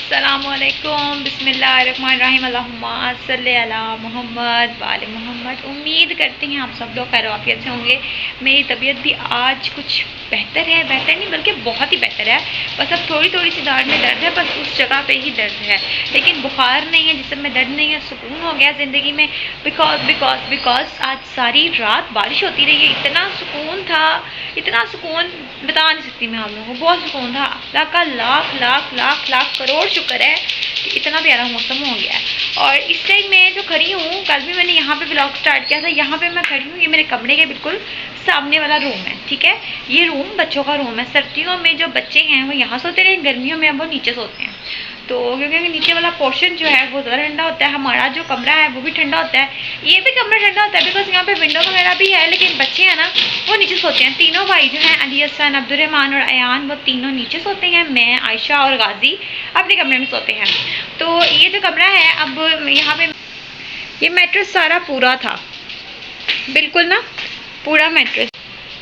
अस्सलामुअलैकुम बिस्मिल्लाहिर्रहमानिर्रहीम अल्लाहुम्मा सल्ली अला मोहम्मद वाले मोहम्मद। उम्मीद करते हैं आप सब लोग खैरियत से होंगे। मेरी तबीयत भी आज कुछ बेहतर है, बेहतर नहीं बल्कि बहुत ही बेहतर है। बस अब थोड़ी थोड़ी सी दाढ़ में दर्द है, बस उस जगह पे ही दर्द है, लेकिन बुखार नहीं है, जिसम में दर्द नहीं है। सुकून हो गया ज़िंदगी में। बिकॉज आज सारी रात बारिश होती रही है। इतना सुकून था, इतना सुकून बता नहीं सकती मैं आप लोगों को। बहुत सुकून था। अल्लाह का लाख लाख लाख लाख करोड़ शुक्र है कि इतना प्यारा मौसम हो गया है। और इस टाइम मैं जो खड़ी हूँ, कल भी मैंने यहाँ पे ब्लॉग स्टार्ट किया था। यहाँ पे मैं खड़ी हूँ, ये मेरे कमरे के बिल्कुल सामने वाला रूम है, ठीक है। ये रूम बच्चों का रूम है। सर्दियों में जो बच्चे हैं वो यहाँ सोते रहे, गर्मियों में वो नीचे सोते हैं। तो क्योंकि नीचे वाला पोर्शन जो है वो ज़्यादा ठंडा होता है, हमारा जो कमरा है वो भी ठंडा होता है, ये भी कमरा ठंडा होता है। बिकॉज यहाँ पे विंडो वगैरह भी है, लेकिन बच्चे हैं ना वो नीचे सोते हैं। तीनों भाई जो हैं, अली हसन, अब्दुर्रहमान और अयान, वो तीनों नीचे सोते हैं। मैं, आयशा और गाजी अपने कमरे में सोते हैं। तो ये जो कमरा है, अब यहाँ पे ये मैट्रेस सारा पूरा था, बिल्कुल ना पूरा मैट्रेस।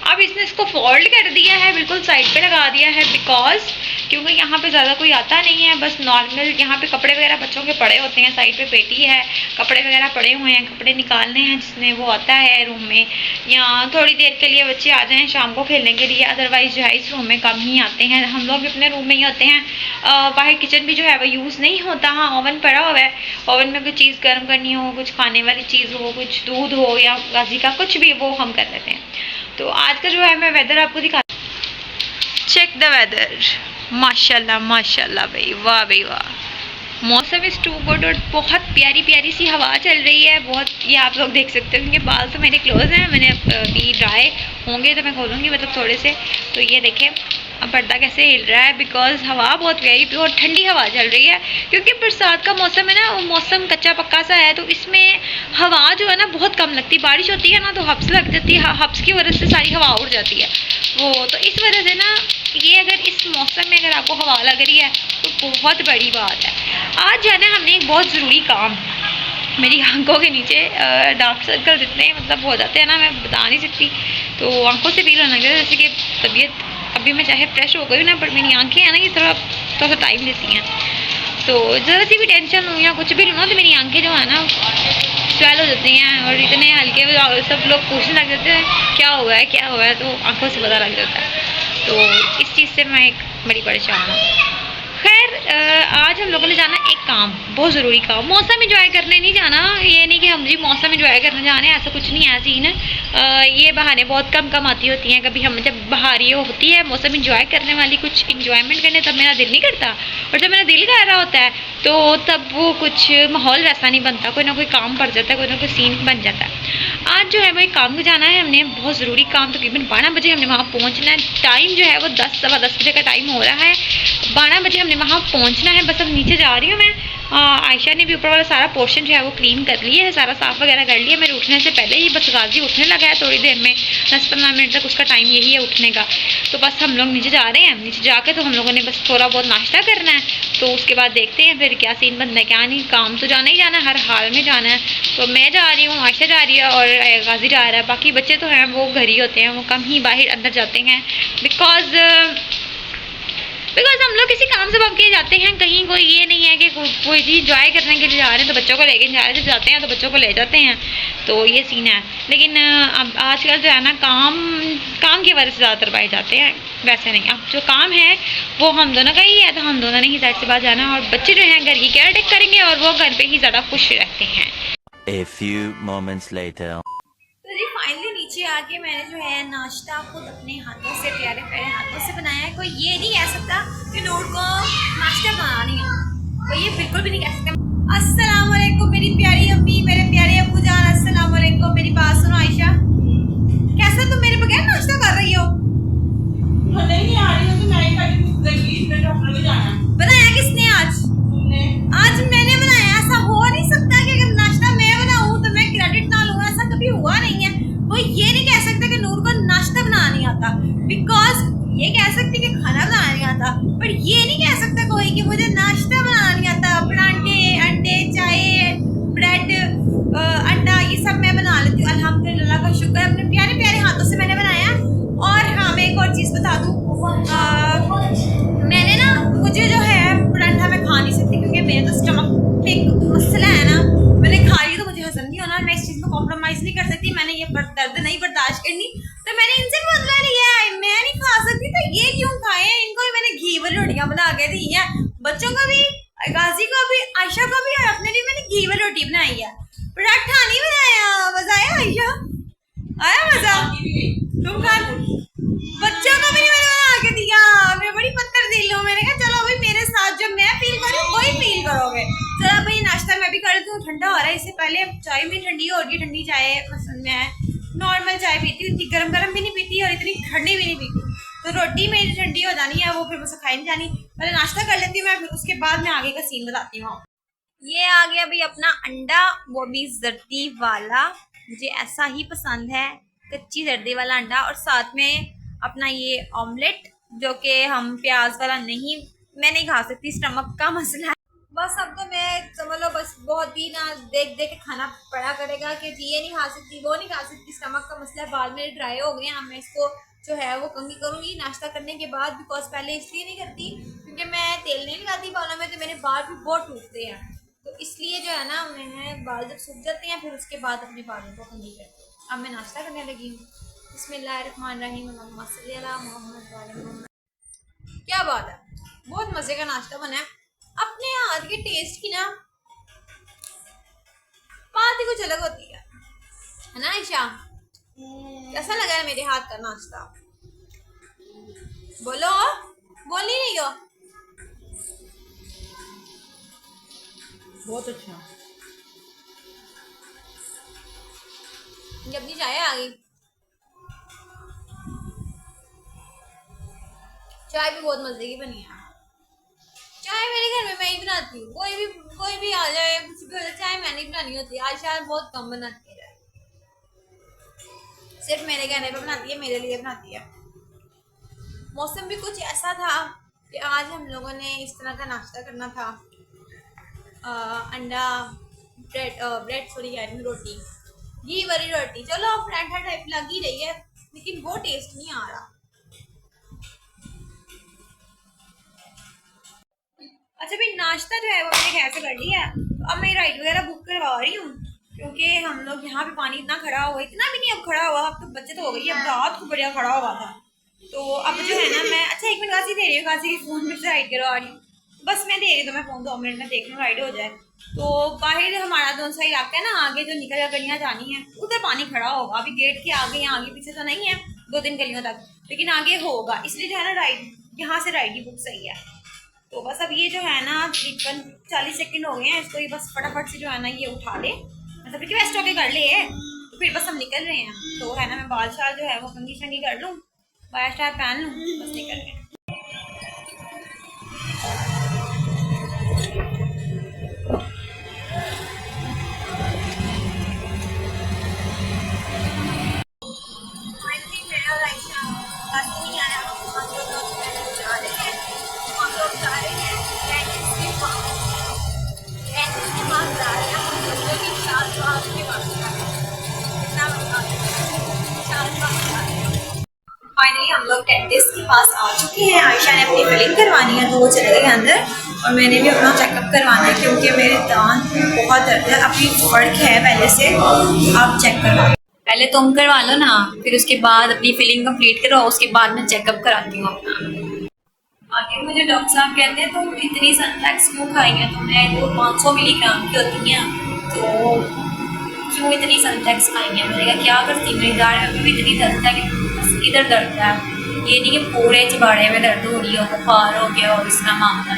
अब इसने इसको फोल्ड कर दिया है, बिल्कुल साइड पे लगा दिया है। बिकॉज क्योंकि यहाँ पे ज़्यादा कोई आता नहीं है, बस नॉर्मल यहाँ पे कपड़े वगैरह बच्चों के पड़े होते हैं। साइड पे पेटी है, कपड़े वगैरह पड़े हुए हैं, कपड़े निकालने हैं जिसमें वो आता है रूम में। या थोड़ी देर के लिए बच्चे आ जाएँ शाम को खेलने के लिए, अदरवाइज जो है इस रूम में कम ही आते हैं। हम लोग भी अपने रूम में ही होते हैं। बाहर किचन भी जो है वो यूज़ नहीं होता। हाँ, ओवन पड़ा हुआ है, ओवन में कोई चीज़ गर्म करनी हो, कुछ खाने वाली चीज़ हो, कुछ दूध हो या गाजी का कुछ भी, वो हम कर लेते हैं। तो आज का जो है मैं वेदर आपको दिखा, चेक द वेदर। माशाल्लाह माशाल्लाह भाई, वाह भाई वाह। मौसम इज़ टू गुड और बहुत प्यारी प्यारी सी हवा चल रही है बहुत। ये आप लोग देख सकते हो, क्योंकि बाल तो मेरे क्लोज हैं, मैंने अभी ड्राई होंगे तो मैं खोलूँगी, मतलब थोड़े से। तो ये देखें अब पर्दा कैसे हिल रहा है, बिकॉज हवा बहुत प्यारी और ठंडी हवा चल रही है। क्योंकि बरसात का मौसम है ना, वो मौसम कच्चा पक्का सा है, तो इसमें हवा जो है ना बहुत कम लगती। बारिश होती है ना तो हब्स लग जाती है, हब्स की वजह से सारी हवा उड़ जाती है वो। तो इस वजह से ना ये अगर इस मौसम में अगर आपको हवा लग रही है तो बहुत बड़ी बात है। आज जाना है हमने एक बहुत ज़रूरी काम। मेरी आंखों के नीचे डार्क सर्कल जितने मतलब हो जाते हैं ना, मैं बता नहीं सकती। तो आंखों से फील होना चाहिए जैसे कि तबीयत, अभी मैं चाहे फ्रेश हो गई ना, पर मेरी आंखें हैं ना ये थोड़ा सा टाइम लेती हैं। तो ज़रा सी भी टेंशन लूँ या कुछ भी लूँ ना, तो मेरी आंखें जो है ना स्वेल हो जाती हैं और इतने हल्के, सब लोग पूछने लग जाते हैं क्या हुआ है क्या हुआ है, तो आंखों से पता लग जाता है। तो इस चीज़ से मैं एक बड़ी परेशान हूँ। खैर आज हम लोगों ने जाना एक काम, बहुत ज़रूरी काम। मौसम इंजॉय करने नहीं जाना, ये नहीं कि हम जी मौसम इंजॉय करने जाने, ऐसा कुछ नहीं है सीन। ये बहाने बहुत कम आती होती हैं। कभी हम जब बाहर ये होती है मौसम इंजॉय करने वाली, कुछ इंजॉयमेंट करने, तब मेरा दिल नहीं करता। और जब मेरा दिल कर रहा होता है तो तब वो कुछ माहौल वैसा नहीं बनता, कोई ना कोई काम पड़ जाता है, कोई ना कोई सीन बन जाता है। आज जो है वो एक काम को जाना है हमने, बहुत ज़रूरी काम। तकरीबन 12 बजे हमने वहाँ पहुँचना है। टाइम जो है वो 10 सवा 10 बजे का टाइम हो रहा है। 12 बजे हमने वहाँ पहुँचना है। बस अब नीचे जा रही हूँ मैं। आयशा ने भी ऊपर वाला सारा पोर्शन जो है वो क्लीन कर लिया है, सारा साफ़ वगैरह कर लिया मेरे उठने से पहले ही। बस गाजी उठने लगा है थोड़ी देर में, 10-15 मिनट तक उसका टाइम यही है उठने का। तो बस हम लोग नीचे जा रहे हैं। नीचे जाके तो हम लोगों ने बस थोड़ा बहुत नाश्ता करना है, तो उसके बाद देखते हैं फिर क्या सीन बनता है क्या नहीं। काम तो जाना ही जाना है, हर हाल में जाना है। तो मैं जा रही हूँ, आयशा जा रही है और गाजी जा रहा है। बाकी बच्चे तो हैं वो घर ही होते हैं, वो कम ही बाहर अंदर जाते हैं। बिकॉज हम लोग किसी काम से भाग के जाते हैं कहीं। कोई ये नहीं है कि कोई चीज़ इंजॉय करने के लिए जा रहे हैं तो बच्चों को लेके जा रहे हैं, जब जाते हैं तो बच्चों को ले जाते हैं। तो ये सीन है। लेकिन अब आजकल जो है ना काम की वजह से ज़्यादातर बाहर जाते हैं, वैसे नहीं। अब जो काम है वो हम दोनों का ही है, तो हम दोनों ने ही साइड से बाहर जाना है। और बच्चे जो हैं घर की केयर टेक करेंगे और वो घर पर ही ज़्यादा खुश रहते हैं। A few moments later. तो जी फाइनली नीचे आके मैंने जो है नाश्ता खुद अपने हाथों से, प्यारे प्यारे हाथों से बनाया है। कोई ये नहीं कह सकता कि नूर को नाश्ता बनाना नहीं है, कोई ये बिल्कुल भी नहीं कह सकता। अस्सलाम वालेकुम मेरी प्यारी अम्मी, मेरे प्यारे अब्बू जान, अस्सलाम वालेकुम। मेरी बात सुनो आयशा, कैसे तुम मेरे बगैर नाश्ता कर रही हो? नहीं आ रही हो तो मैं डॉक्टर भी जाना है। बनाया किसने आज? आज मैंने बनाया। ऐसा हो नहीं सकता कि अगर नाश्ता मैं बनाऊं तो मैं क्रेडिट ना लूं, ऐसा कभी हुआ नहीं है। वो ये नहीं कह सकता कि नूर को नाश्ता बनाना नहीं आता। बिकॉज ये कह सकती कि खाना बनाना नहीं आता, पर ये नहीं कह सकता कोई कि मुझे नाश्ता बनाना नहीं आता। परांठे, अंडे, चाय, ब्रेड, अंडा, ये सब मैं बना लेती हूँ अल्हम्दुलिल्लाह का शुक्र है। अपने प्यारे प्यारे हाथों से मैंने बनाया। और हाँ, मैं एक और चीज़ बता दूँ, मैंने ना मुझे जो है परांठा मैं खा नहीं बर्दाश्त करनी, तो मैंने इनसे बदला लिया है। मैं नहीं खा सकती तो ये क्यों खाए? इनको भी मैंने घी वाली रोटियां बना के दी है, बच्चों को भी, गाजी को भी, आयशा को भी, और अपने लिए मैंने घी वाली रोटी बनाई है। पराठा नहीं बनाया। मजा आया आयशा? आया मजा? तुम खा, बच्चों को भी नहीं मैंने बना के दिया। मैं बड़ी पत्थर दिल हूँ। मैंने कहा चलो भाई मेरे साथ जो मैं फील करूँ वही फील करोगे। चलो भाई नाश्ता मैं भी कर लेती हूँ, ठंडा हो रहा है। इससे पहले चाय भी ठंडी हो रही है, ठंडी चाय पसंद मैं नॉर्मल चाय पीती हूँ, इतनी गरम गरम भी नहीं पीती और इतनी ठंडी भी नहीं पीती। तो रोटी मेरी ठंडी हो जानी है, वो फिर मुझसे खाई नहीं जानी। पहले नाश्ता कर लेती हूँ मैं, फिर उसके बाद मैं आगे का सीन बताती हूँ। ये आ गया भाई अपना अंडा, वो भी जर्दी वाला, मुझे ऐसा ही पसंद है, कच्ची जर्दी वाला अंडा। और साथ में अपना ये ऑमलेट, जो कि हम प्याज वाला नहीं, मैं नहीं खा सकती, स्टमक का मसला है। बस अब तो मैं समझ लो बस बहुत ही ना देख देख के खाना पड़ा करेगा कि जी ये नहीं खा सकती, वो नहीं खा सकती, स्टमक का मसला है। बाल मेरे ड्राई हो गए हैं, मैं इसको जो है वो कंघी करूँगी नाश्ता करने के बाद। बिकॉज पहले इसलिए नहीं करती क्योंकि मैं तेल नहीं लगाती बालों में, तो मेरे बाल भी बहुत टूटते हैं, तो इसलिए जो है ना मैं बाल जब सूख जाते हैं फिर उसके बाद अपने बालों को कंघी करती हूँ। अब मैं नाश्ता करने लगी हूँ। बिस्मिल्लाहिर्रहमानिर्रहीम, अल्लाहुम्मा सल्ली अला मुहम्मद व अला मुहम्मद। क्या बात है, बहुत मज़े का नाश्ता बना है। अपने हाथ के टेस्ट की ना बात ही कुछ अलग होती है ना आयशा? कैसा लगा है मेरे हाथ का नाश्ता? बोलो, बोल ही नहीं हो। बहुत अच्छा। जब भी चाय आ गई, चाय भी बहुत मजे की बनी है। चाय मेरे घर में मैं ही बनाती हूँ, कोई भी आ जाए, कुछ भी हो जाए, चाय मैंने ही बनानी होती है। आयशा बहुत कम बनाती है, सिर्फ मेरे कहने पे बनाती है, मेरे लिए बनाती है। मौसम भी कुछ ऐसा था कि आज हम लोगों ने इस तरह का नाश्ता करना था। अंडा, ब्रेड सॉरी यार, रोटी, घी वाली रोटी। चलो पराठा टाइप लग ही रही है, लेकिन वो टेस्ट नहीं आ रहा। अच्छा भाई नाश्ता जो है वो मैंने घर से कर लिया है, तो अब मैं राइड वगैरह बुक करवा रही हूँ, क्योंकि हम लोग यहाँ पे पानी इतना खड़ा हुआ, इतना भी नहीं अब खड़ा हुआ, अब तो बचत हो गई है, अब रात को बढ़िया खड़ा हुआ था। तो अब जो है ना मैं, अच्छा 1 मिनट गाजी दे रही हूँ, गाजी के फ़ोन में से राइड करवा रही हूँ, बस मैं दे रही हूँ, तो मैं फ़ोन 2 मिनट में देख लूँ राइड हो जाए। तो बाहर हमारा जो सा इलाका है ना, आगे जो निकल गलियाँ जानी है उधर पानी खड़ा होगा। अभी गेट के आगे, यहाँ आगे पीछे तो नहीं है 2-3 गलियों तक, लेकिन आगे होगा, इसलिए जो है ना राइड, यहाँ से राइड ही बुक सही है। तो बस अब ये जो है ना तकरीबन 40 सेकंड हो गए हैं, इसको ये बस फटाफट से जो है ना ये उठा ले, मतलब रिक्वेस्ट होके कर ले, तो फिर बस हम निकल रहे हैं। तो है ना मैं बाल शाल जो है वो कंघी शंगी कर लूँ, बाया स्टार पहन लूँ, बस निकल रहे हैं। फाइनली हम लोग डेंटिस्ट के पास आ चुके हैं। आयशा ने अपनी फिलिंग करवानी है तो वो चले गए अंदर, और मैंने भी अपना चेकअप करवाना है क्योंकि मेरे दांत बहुत दर्द है। अभी फर्क है पहले से, आप चेक करवा, पहले तुम करवा लो ना, फिर उसके बाद अपनी फिलिंग कंप्लीट करवाओ, उसके बाद मैं चेकअप कराती हूँ अपना। आगे मुझे डॉक्टर साहब कहते हैं तुम इतनी सनफ्लैक्स क्यों खाई हैं तुमने, तो 500 मिलीग्राम की होती हैं, तो क्यों इतनी सनफ्लैक्स खाई हैं। मैंने कहा क्या करती, मेरी दाढ़ में अभी भी इतनी दर्द है कि बस इधर दर्द है, ये नहीं कि पूरे चिबाड़े में दर्द हो रही हो, बुखार हो गया और इसका मामला।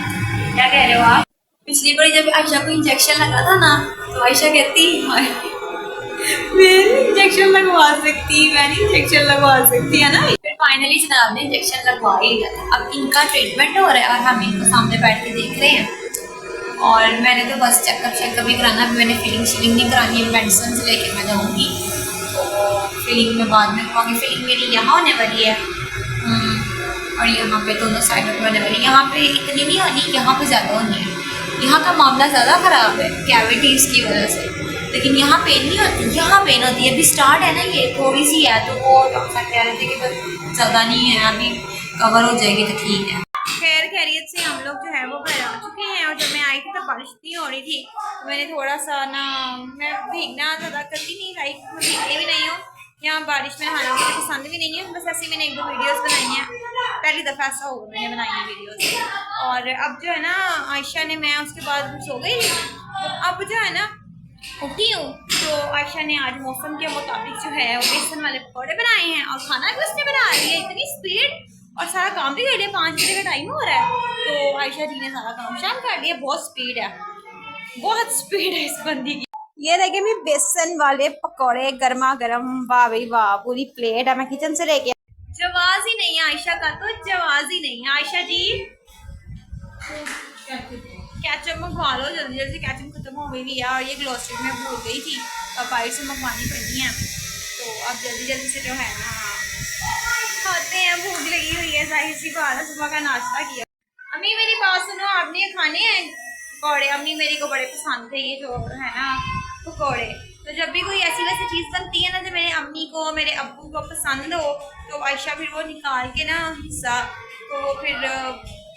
क्या कह रहे हो आप? पिछली बार जब आयशा को इंजेक्शन लगा था ना, तो आयशा कहती मैं इंजेक्शन लगवा सकती, मैं नहीं इंजेक्शन लगवा सकती, है ना। फिर फाइनली जनाब ने इंजेक्शन लगवा ही दिया था। अब इनका ट्रीटमेंट हो रहा है और हम इनको सामने बैठ के देख रहे हैं, और मैंने तो बस चेकअप ही कराना, मैंने फिलिंग नहीं करानी है, मेडिसिन से लेके मैं जाऊँगी, तो फिलिंग में बाद में कहूँगी। फिलिंग मेरी यहाँ होने वाली है और यहाँ पे दोनों साइडों पे होने वाली है। यहाँ पे इतनी नहीं होनी, यहाँ पे ज़्यादा होनी है। यहाँ का मामला ज़्यादा ख़राब है कैविटीज़ की वजह से, लेकिन यहाँ पेन नहीं होती, यहाँ पेन होती है। अभी स्टार्ट है ना, ये थोड़ी सी है, तो वो डॉक्टर कह रहे थे कि बस ज़्यादा नहीं है, अभी कवर हो जाएगी तो ठीक है। खैर खैरियत से हम लोग जो है वो घर आ चुके हैं, और जब मैं आई थी तो बारिश इतनी हो रही थी, तो मैंने थोड़ा सा ना, मैं भीगना ज़्यादा करती नहीं, लाइक मैं भीगती भी नहीं हूँ, यहाँ बारिश में नहाना मुझे पसंद भी नहीं है, बस ऐसे मैंने 1-2 वीडियोस बनाई हैं, पहली दफ़ा ऐसा होगा मैंने बनाई है वीडियोस। और अब जो है ना आयशा ने, मैं उसके बाद सो गई, तो अब जो है ना उठी हूँ, तो आयशा ने आज मौसम के मुताबिक जो है वो बेसन वाले पकौड़े बनाए हैं और खाना भी उसने बना लिया, इतनी स्पीड और सारा काम भी कर लिया। 5 बजे का टाइम हो रहा है तो आयशा जी ने सारा काम शाम कर लिया। बहुत स्पीड है, बहुत स्पीड है इस बंदी की। ये देखे भी बेसन वाले पकौड़े गर्मा गर्म, वाह भाई वाह, पूरी प्लेट है, मैं किचन से लेके, जवाज ही नहीं है आयशा का, तो जवाज ही नहीं है। आयशा जी कैचअप मंगवा लो जल्दी जल्दी, कैचअप खत्म हो गई है और ये ग्लॉसरी में भूल गई थी, अब बाहर से मंगवानी पड़नी है, तो अब जल्दी जल्दी से जो है ना खाते हैं, भूख लगी हुई है, जाहिर सी बात है, सुबह का नाश्ता किया। अम्मी मेरी बात सुनो, आपने ये खाने हैं पकौड़े? अम्मी मेरी को बड़े पसंद थे ये जो है ना पकौड़े, तो जब भी कोई ऐसी वैसी चीज़ बनती है ना जो मेरे अम्मी को मेरे अब्बू को पसंद हो, तो आयशा फिर वो निकाल के ना हिस्सा तो वो फिर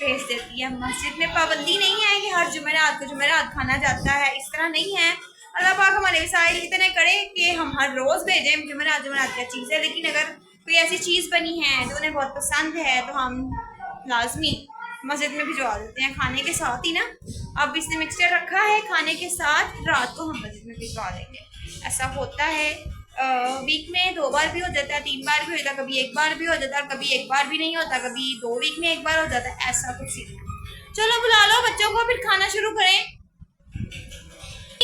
भेज देती है। मस्जिद में पाबंदी नहीं है कि हर जुमेरात को जुमेरात खाना जाता है, इस तरह नहीं है। अल्लाह पाक हमारे वसाइल इतने करे कि हम हर रोज़ भेजें जुमेरात जुमेरात क्या चीज़ है, लेकिन अगर कोई ऐसी चीज़ बनी है जो उन्हें बहुत पसंद है तो हम लाजमी मस्जिद में भिजवा देते हैं खाने के साथ ही ना। अब इसने मिक्सचर रखा है खाने के साथ, रात को हम मस्जिद में भिजवा देंगे, ऐसा होता है। वीक में 2 बार भी हो जाता है, 3 बार भी हो जाता है, कभी 1 बार भी हो जाता है, कभी 1 बार भी नहीं होता, कभी 2 वीक में 1 बार हो जाता है, ऐसा कुछ सीन है। चलो बुला लो बच्चों को, फिर खाना शुरू करें।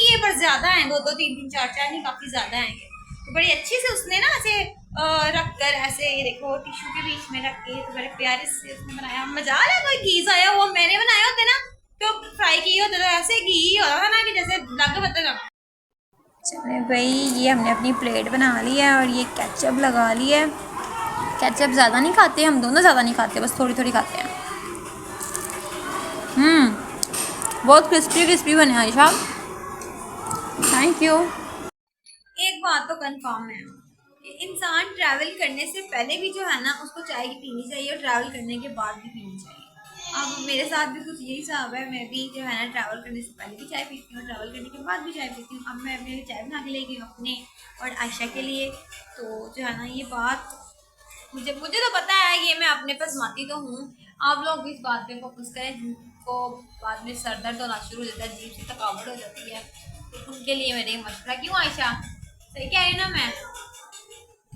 ये पर ज्यादा है, 2-2 3-3 4-4 नहीं, काफी ज्यादा है। तो बड़ी अच्छी से उसने ना ऐसे रख कर, ऐसे ये देखो टिश्यू के बीच में रख के, तो बड़े प्यारे से उसने बनाया। मजा आ रहा है, कोई घी आया वो मैंने बनाए होते ना तो फ्राई किए होते, तो ऐसे घी हो रहा था ना कि जैसे लग पता ना। चले भाई, ये हमने अपनी प्लेट बना ली है और ये केचप लगा ली है। केचप ज़्यादा नहीं खाते हम दोनों, ज़्यादा नहीं खाते, बस थोड़ी थोड़ी खाते हैं। बहुत क्रिस्पी क्रिस्पी बने आयशा, थैंक यू। एक बात तो कंफर्म है, इंसान ट्रैवल करने से पहले भी जो है ना उसको चाय पीनी चाहिए और ट्रैवल करने के बाद भी पीनी चाहिए। अब मेरे साथ भी कुछ यही हिसाब है, मैं भी जो है ना ट्रैवल करने से पहले भी चाय पीती हूँ, ट्रैवल करने के बाद भी चाय पीती हूँ। अब मैं अपने लिए चाय बना के ले गई हूँ अपने और आयशा के लिए, तो जो है ना ये बात मुझे तो पता है, ये मैं अपने पर आजमाती तो हूँ, आप लोग भी इस बात पे फोकस करें जिनको बाद में सर दर्द होना शुरू हो जाता है, अजीब सी थकावट हो जाती है, तो उनके लिए मेरे मशवरा। क्यों आयशा, सही कह रही ना मैं?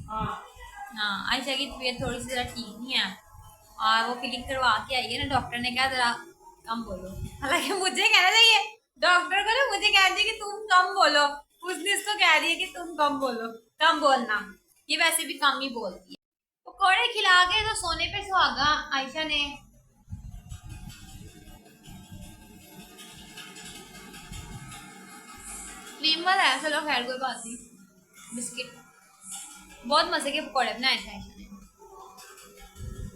हाँ, आयशा की तबीयत थोड़ी सी ज़रा ठीक नहीं है और वो क्लिनिक करवा के आई है ना, डॉक्टर ने कहा ज़रा कम बोलो, हालांकि मुझे कहना चाहिए डॉक्टर को ना, मुझे कह रही है कि तुम कम बोलो, उसने इसको कह रही है कि तुम कम बोलो, कम बोलना, ये वैसे भी कम ही बोलती है। पकौड़े खिला के तो सोने पे सुहागा आयशा ने। क्रीम वाला है, चलो खैर कोई बात नहीं, बिस्किट। बहुत मजे के पकौड़े बनाए थे आयशा ने।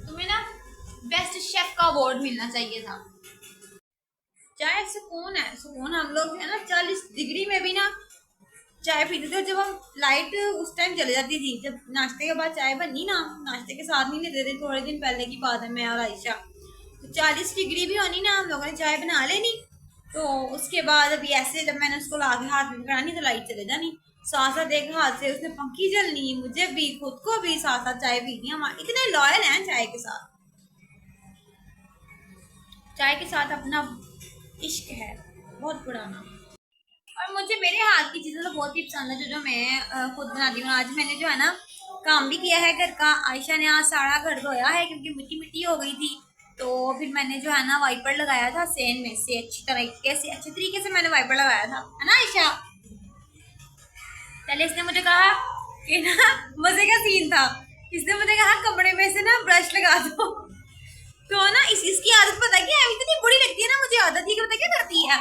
तुम्हें ना बेस्ट शेफ का अवार्ड मिलना चाहिए था। चाय सुकून है, सुकून। हम लोग है ना 40 डिग्री में भी ना चाय पीते थे, जब हम लाइट उस टाइम चले जाती थी, जब नाश्ते के बाद चाय बनी ना, नाश्ते के साथ नहीं लेते थे, थोड़े दिन पहले की बात है, मैं और आयशा। तो 40 डिग्री भी होनी ना, हम लोगों ने चाय बना लेनी, तो उसके बाद अभी ऐसे जब मैंने उसको ला के हाथ में पकड़ानी तो लाइट चले जानी, साथ साथ एक हाथ से उसने पंखी जलनी, मुझे भी खुद को भी साथ साथ चाय पीनी। हम इतने लॉयल हैं चाय के साथ, चाय के साथ अपना इश्क है बहुत पुराना। और मुझे मेरे हाथ की चीज़ें तो बहुत ही पसंद है, जो मैं खुद बनाती हूँ। आज मैंने जो है ना काम भी किया है घर का, आयशा ने आज सारा घर धोया है क्योंकि मिट्टी मिट्टी हो गई थी, तो फिर मैंने जो है ना वाइपर लगाया था सेन में से, अच्छे तरीके से मैंने वाइपर लगाया था, है ना आयशा? पहले इसने मुझे कहा कि ना, मजे का सीन था, इसने मुझे कहा कपड़े में से ना ब्रश लगा दो, तो ना इसकी आदत पता क्या है, इतनी बुरी लगती है ना मुझे आदत, ही पता क्या करती है,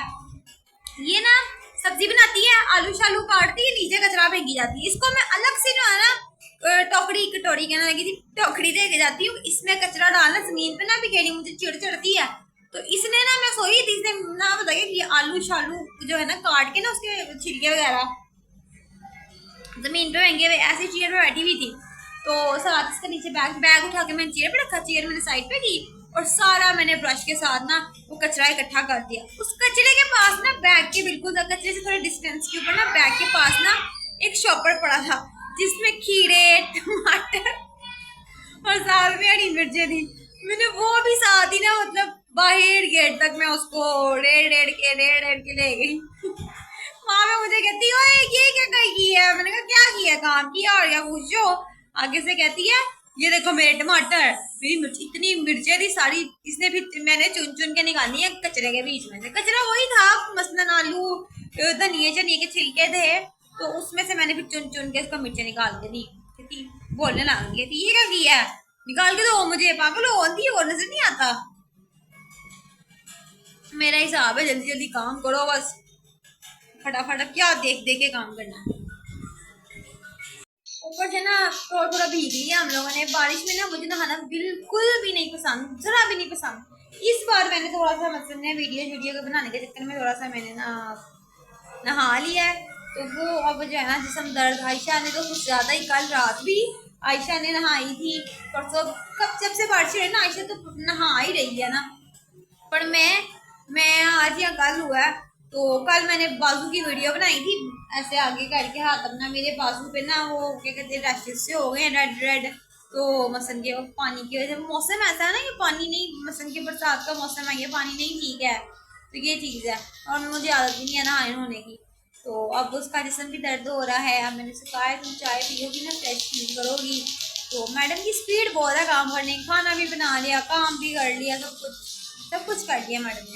ये ना सब्जी बनाती है, आलू शालू काटती है, नीचे कचरा फेंकी जाती है, इसको मैं अलग से जो है ना टोकरी कटोरी कहना लगी थी, टोकरी दे के जाती हूँ, इसमें कचरा डालना जमीन पे ना बिखेरी, मुझे चिड़ चढ़ती है। तो इसने ना, मैं सोई थी, इसने ना बताया कि आलू शालू जो है ना काट के ना उसके छिलके वगैरह जमीन पे फेंके हुए, ऐसी चेयर पे बैठी हुई थी, तो साथ इसका नीचे बैग उठा के मैंने चेयर पे रखा, चेयर मैंने साइड पे की और सारा मैंने ब्रश के साथ ना वो कचरा इकट्ठा कर दिया। उस कचरे के पास ना बैग के बिल्कुल कचरे से थोड़े डिस्टेंस के ऊपर ना बैग के पास ना एक शॉपर पड़ा था, जिसमें खीरे टमाटर और साथ में हरी मिर्चें थी। मैंने वो भी साथ ही ना मतलब बाहर गेट तक मैं उसको रेड़ के ले गई। वहां पे मुझे कहती ओए ये क्या की है। मैंने कहा क्या किया, काम किया और क्या पूछो। आगे से कहती है ये देखो मेरे टमाटर, मेरी मिर्च, इतनी मिर्चें थी सारी इसने भी मैंने चुन के निकाली है कचरे के बीच में से। कचरा वही था मसलन आलू धनिए चनिए के छिलके थे, तो उसमें से मैंने फिर चुन के इसको मिर्चें निकाल के दी। बोलने लग गई थी ये क्या किया है, निकाल के दो मुझे, पागल हो होती है और नजर नहीं आता। मेरा हिसाब है जल्दी जल्दी काम करो, बस फटाफट क्या देख के काम करना है। ऊपर से ना थोड़ा भीग लिया हम लोगों ने बारिश में ना। मुझे नहाना बिल्कुल भी नहीं पसंद, जरा भी नहीं पसंद। इस बार मैंने थोड़ा सा मतलब वीडियो को बनाने के चक्कर में थोड़ा सा मैंने नहा लिया है, तो वो अब जो है ना जिस्म दर्द। आयशा ने तो कुछ ज़्यादा ही, कल रात भी आयशा ने नहाई थी, परसों कब जब से बारिश है ना आयशा तो नहा ही रही है ना। पर मैं आज या कल हुआ है, तो कल मैंने बाजू की वीडियो बनाई थी ऐसे आगे करके हाथ अपना, मेरे बाजू पे ना वो क्या कहते हैं रैशेस से हो गए रेड। तो मसन के पानी की वजह से, मौसम ऐसा है ना कि पानी नहीं, मसन के बरसात का मौसम है, ये पानी नहीं ठीक है, तो ये चीज़ है। और मुझे आदत भी नहीं है नहाने होने की, तो अब उसका जिस्म भी दर्द हो रहा है। अब मैंने उससे कहा है तुम चाय पियोगी ना फ्रेश फील करोगी। तो मैडम की स्पीड बहुत है काम करने की, खाना भी बना लिया, काम भी कर लिया, सब कुछ कर लिया मैडम ने।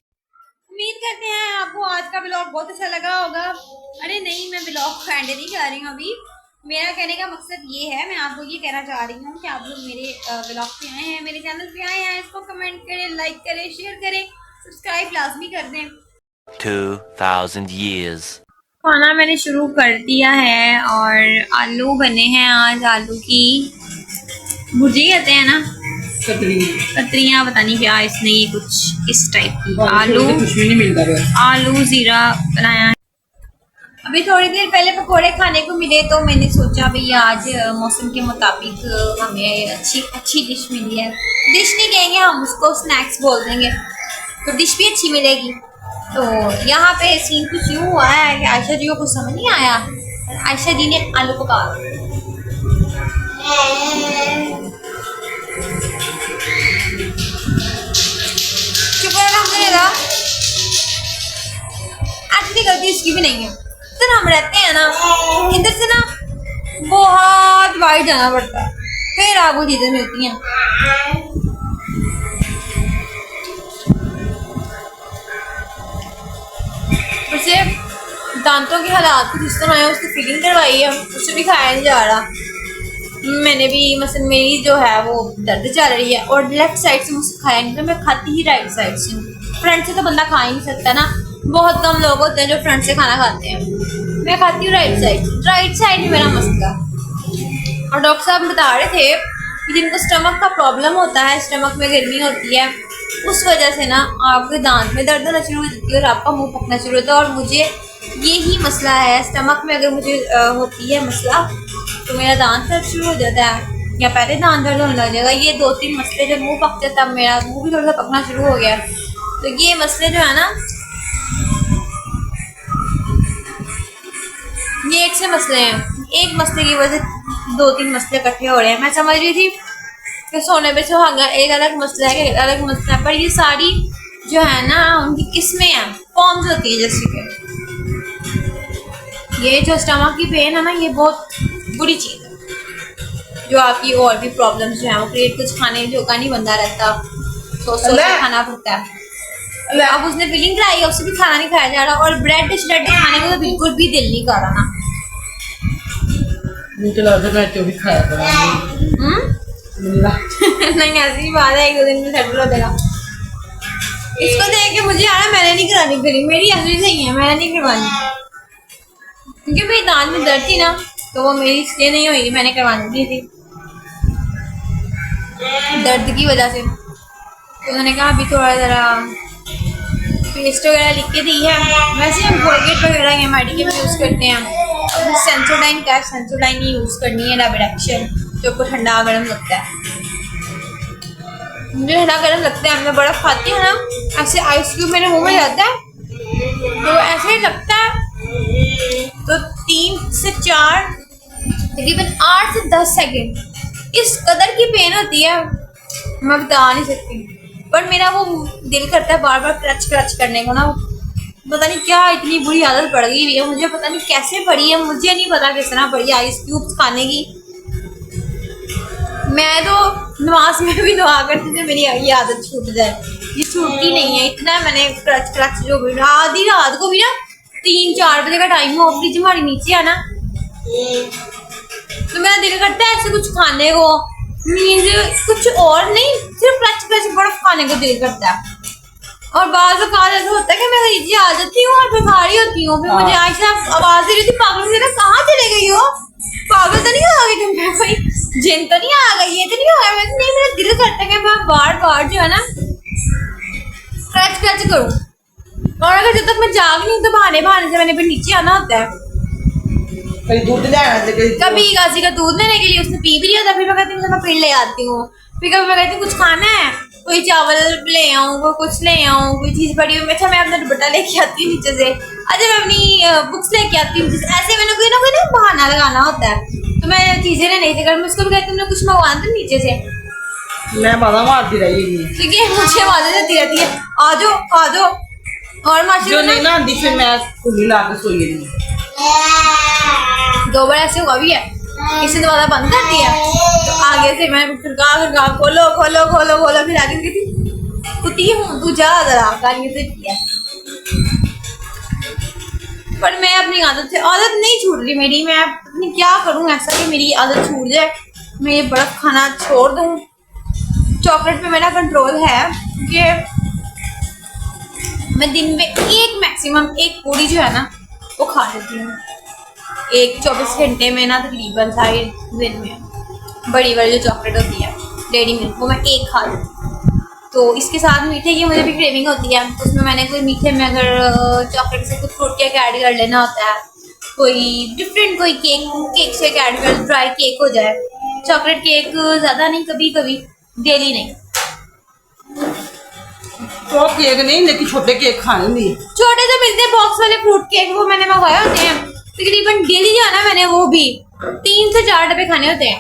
उम्मीद करते हैं आपको आज का ब्लॉग बहुत अच्छा लगा होगा। अरे नहीं, मैं ब्लॉग को एंड नहीं कर रही हूँ अभी। मेरा कहने का मकसद ये है, मैं आपको ये कहना चाह रही हूँ कि आप लोग मेरे ब्लॉग पे आए हैं, मेरे चैनल पे आए हैं, इसको कमेंट करें, लाइक करें, शेयर करें, सब्सक्राइब लाजमी कर दें। 2000 years खाना मैंने शुरू कर दिया है और आलू बने हैं आज। आलू की भुर्जी कहते हैं ना, कतरियाँ पता नहीं क्या इसने, ये कुछ इस टाइप की आलू जीरा बनाया है। अभी थोड़ी देर पहले पकोड़े खाने को मिले, तो मैंने सोचा भाई आज मौसम के मुताबिक हमें अच्छी डिश मिली है। डिश नहीं कहेंगे हम उसको, स्नैक्स बोल देंगे, तो डिश भी अच्छी मिलेगी। तो यहाँ पे सीन कुछ यूँ हुआ है कि आयशा जी को कुछ समझ नहीं आया, आयशा जी ने आलू पका एक्चुअली गलती इसकी भी नहीं है। इधर हम रहते हैं ना, इधर से ना बहुत बाहर जाना पड़ता है, फिर आपको चीजें मिलती हैं। वैसे दांतों के हालात कुछ इस तरह है, उसकी फिलिंग करवाई है, उससे भी खाया नहीं जा रहा। मैंने भी मसलन मेरी जो है वो दर्द चल रही है और लेफ्ट साइड से मुझसे खाया नहीं, तो मैं खाती ही राइट साइड से। फ्रंट से तो बंदा खा ही नहीं सकता ना, बहुत कम लोग होते हैं जो फ्रंट से खाना खाते हैं। मैं खाती हूँ राइट साइड में मेरा मसला। और डॉक्टर साहब बता रहे थे कि जिनको स्टमक का प्रॉब्लम होता है, स्टमक में गर्मी होती है, उस वजह से ना आपके दांत में दर्द होना शुरू हो जाती है और आपका मुंह पकना शुरू होता है। और मुझे यही मसला है, स्टमक में अगर मुझे होती है मसला तो मेरा दांत दर्द शुरू हो जाता है, या पहले दांत दर्द होने लग जाएगा। ये 2-3 मसले जब मुंह पक जाता है, मेरा मुंह भी थोड़ा सा पकना शुरू हो गया। तो ये मसले जो है ना, ये एक से मसले हैं, एक मसले की वजह से 2-3 मसले इकट्ठे हो रहे हैं। मैं समझ रही थी कि सोने पे सुहागा एक अलग मसला है, एक अलग मसला है, पर ये सारी जो है ना उनकी किस्में हैं, फॉर्म्स होती है। जैसे कि ये जो स्टमक की पेन है ना, ये बहुत बुरी चीज़ है जो आपकी और भी प्रॉब्लम्स जो है वो क्रिएट, कुछ खाने जोगा नहीं बंदा रहता, सोच के खाना पड़ता है। अब उसने फीलिंग कराई है, उससे भी खाना नहीं खाया जा रहा, और ब्रेड खाने को तो बिल्कुल भी दिल नहीं कर रहा ना। मुझे लगा मैं तो भी खाया था। नहीं ऐसी बात है, 1-2 दिन में सेटल हो जाएगा। इसको देख के मुझे आ रहा है मैंने नहीं करानी फिलिंग, मेरी ऐसी सही है, मैंने नहीं करवानी, क्योंकि मेरी दांत में दर्द थी ना, तो वो मेरी इसलिए नहीं हुई, मैंने करवानी थी दर्द की वजह से। तो उन्होंने कहा अभी थोड़ा ज़रा पेस्ट वगैरह लिख के दी है। वैसे हम कोलगेट वगैरह एमआईडी के भी यूज़ करते हैं। सेंसोडाइन का सेंसोडाइन ही यूज़ करनी है, रैपिड एक्शन, जो को ठंडा गर्म लगता है। मुझे ठंडा गर्म लगता है, मैं बर्फ़ खाती हूँ ना, ऐसे आइस क्यूब मेरे मुँह में जाता है तो ऐसे ही लगता है। तो 3 से 4 तकरीबन 8 से 10 सेकंड इस कदर की पेन होती है मैं बता नहीं सकती। पर मेरा वो दिल करता है बार बार क्रच क्रच करने को ना। पता नहीं क्या इतनी बुरी आदत पड़ गई हुई है मुझे, पता नहीं कैसे पड़ी है, मुझे नहीं पता किस तरह पड़ी है आइस क्यूब्स खाने की। मैं तो नमाज में भी दुआ करती थी मेरी ये आदत छूट जाए, ये छूटती नहीं है। इतना मैंने क्रच क्रच जो भी आधी रात को भी ना 3-4 बजे का टाइम हो, फ्रिज हमारी नीचे है ना, तो मेरा दिल करता है ऐसे कुछ खाने को, मीन्स कुछ और नहीं, सिर्फ क्रच क्रच बर्फ खाने को दिल करता है। और बाज़ औक़ात ऐसा होता है कि मैं नीचे आ जाती हूँ और भिखारी होती हूँ, फिर मुझे आयशा आवाज़ दे रही थी पागल से, कहाँ चले गई हो, पागल तो नहीं आ गई तुम, कोई जिन तो नहीं आ गई है, तो नहीं आ गई नहीं। मेरा दिल करता है कि मैं बार बार जो है ना क्रच क्रच करूँ, और अगर जब तक मैं जाग नहीं तो बहाने बहाने से मैंने फिर नीचे आना होता है। कहीं दूध ले आना, कभी गाजी का दूध लेने के लिए उसने पी भी लिया था, फिर मैं कहती हूँ मैं फिर ले आती हूँ। फिर कभी मैं कहती हूँ कुछ खाना है, कोई चावल ले आऊँ, कोई कुछ ले आऊँ, कोई चीज़ पड़ी हुई, अच्छा मैं अपना दुपट्टा लेके आती हूँ नीचे से, अच्छा मैं अपनी बुक्स लेके आती हूँ, ऐसे मैंने कोई ना बहाना लगाना होता है। तो मैं चीज़ें नहीं थी, अगर मैं उसको भी कहती हूँ कुछ मंगवा दूँ नीचे से, मैं बाधा मारती रही ठीक है मुझे आवाज़ें देती रहती है आ जाओ। और माशा जो नहीं ना आती फिर मैं खुली ला के सोई रही। 2 बार ऐसे हुआ भी है, किसी ने वाला बंद कर दिया तो आगे से मैं फिर खोलो फिर आगे कहती कुत्ती हूँ तू जा जरा गाली से किया। पर मैं अपनी आदत नहीं छूट रही मेरी, मैं अपनी क्या करूँ ऐसा कि मेरी आदत छूट जाए, मैं ये बर्फ खाना छोड़ दूँ। चॉकलेट पे मेरा कंट्रोल है कि मैं दिन में मैक्सिमम एक पूरी जो है ना वो खा लेती हूँ, 24 घंटे में ना तकरीबन सारे दिन में। बड़ी वाली जो चॉकलेट होती है डेयरी मिल्क वो मैं एक खा लेती हूँ। तो इसके साथ मीठे की मुझे भी क्रेविंग होती है, तो उसमें मैंने कोई मीठे में अगर चॉकलेट से कुछ फ्रूट केक ऐड कर लेना होता है, कोई डिफरेंट कोई केक से ऐड कर, ड्राई केक हो जाए, चॉकलेट केक ज़्यादा नहीं, कभी कभी, डेली नहीं। तो केक नहीं लेकिन छोटे केक खाने नहीं, छोटे तो मिलते हैं बॉक्स वाले फ्रूट केक, वो मैंने मंगवाए होते हैं तकरीबन डेली जाना मैंने, वो भी 3 से 4 डब्बे खाने होते हैं।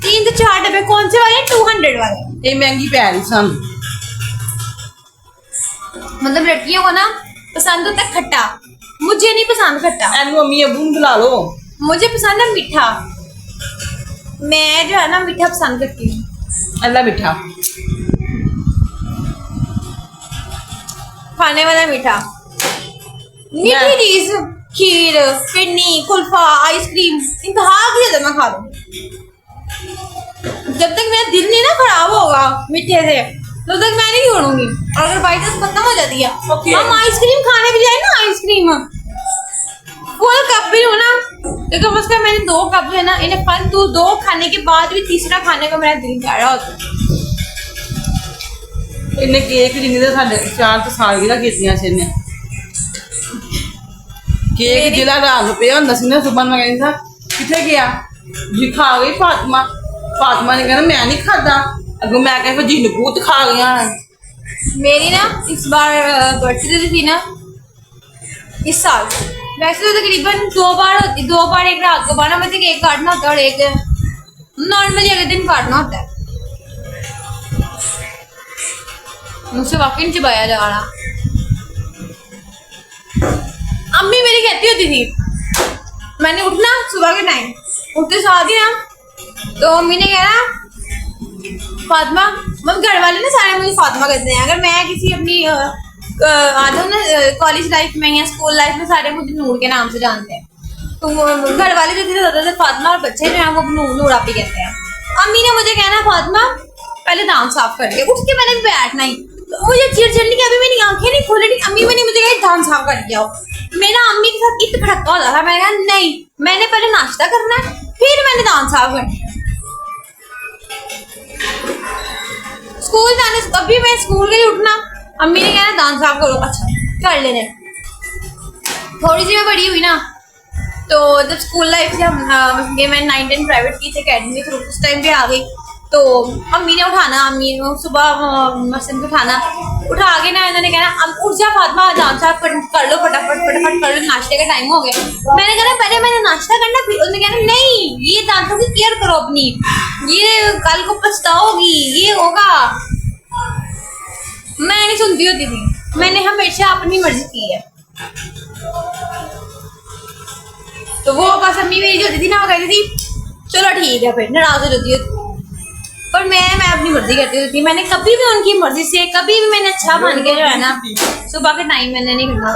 3 से 4 डब्बे कौन से वाले? 200 वाले। ये महंगी पै रही सन, मतलब लड़कियों को ना पसंद होता है खट्टा, मुझे नहीं पसंद खट्टा, एनु अम्मी अबू बुला लो, मुझे पसंद है मीठा। मैं जो है ना मीठा पसंद करती हूँ, अल्लाह मीठा खाने वाला मीठा। मीठी चीज खीर, फिरनी, कुल्फा, आइसक्रीम इंतहा की ज्यादा मैं खा लूँ, जब तक मेरा दिल नहीं ना खराब होगा मीठे से तब तक मैं नहीं छोड़ूंगी। और अगर बाई चांस खत्म हो जाती है हम आइसक्रीम खाने भी जाए ना, आइसक्रीम फुल कप भी हो ना, तो कम से कम मैंने 2 कप जो है ना इन्हें फल, 2 खाने के बाद भी तीसरा खाने का मेरा दिल चाह रहा होता है। इन्हें केक जिन्हें तो साढ़े 4 सालगिरह कीतियां से इन्हें केक जिला रात पे ਹੁੰਦਾ ਸੀ ਨਾ सुबह मैं कहती था किथे गया जी, खा गई फातिमा ने कहना मैं नहीं खाता, अगो मैं कह जी नकूत खा गया। मेरी ना इस बार बर्थडे थी ना इस साल, वैसे तो तकरीबन 2 बार होती, 2 बार, एक रात को 12 बजे केक काटना होता है और एक नॉर्मली अगले दिन काटना होता है। मुझसे वाकई नहीं चबाया जा रहा। अम्मी मेरी कहती होती थी, मैंने उठना सुबह के टाइम, उठते साथ ही ना तो अम्मी ने कहना फातिमा, मतलब घर वाले ना सारे मुझे फातिमा कहते हैं, अगर मैं किसी अपनी आ जाऊँ ना कॉलेज लाइफ में या स्कूल लाइफ में सारे मुझे नूर के नाम से जानते हैं, तो घर वाले जो थे ज़्यादातर फातिमा, और बच्चे जो हैं वो नूर आप ही कहते हैं। अम्मी ने मुझे कहना फातिमा पहले दांत साफ करके, उठ के मैंने बैठना ही, तो मुझे चिड़चिड़ नहीं कि अभी मेरी आंखें नहीं खुल रही, अम्मी मैंने मुझे कहा दांत साफ करके आओ। मेरा अम्मी के साथ इत खड़का होता था, मैंने कहा नहीं मैंने पहले नाश्ता करना है फिर मैंने दांत साफ करना है। स्कूल जाने से कभी मैं स्कूल के लिए उठना, अम्मी ने कहना दांत साफ करो, अच्छा कर लेने। थोड़ी सी मैं बड़ी हुई ना, तो जब स्कूल लाइफ से हम मैं 9-10 प्राइवेट की थी अकेडमी थ्रू, उस टाइम पे आ गई, तो अम्मी ने उठाना, अम्मी ने सुबह मसन को उठा के ना इन्होंने कहना उठ जा फातिमा, जान साहब कर लो फटाफट फटाफट कर लो, नाश्ते का टाइम हो गया। मैंने कहना पहले मैंने नाश्ता करना, फिर उन्होंने कहना नहीं ये दांतों की केयर करो अपनी, ये कल को पछताओगी, ये होगा। मैं नहीं सुनती होती थी, मैंने हमेशा अपनी मर्जी की है। तो वो बस अम्मी मेरी जो होती थी ना वो कहती थी चलो ठीक है, फिर नाराज हो जाती है। पर मैं अपनी मर्जी करती थी, मैंने कभी भी उनकी मर्जी से कभी भी मैंने अच्छा मान के जो है ना सुबह के टाइम मैंने नहीं करना।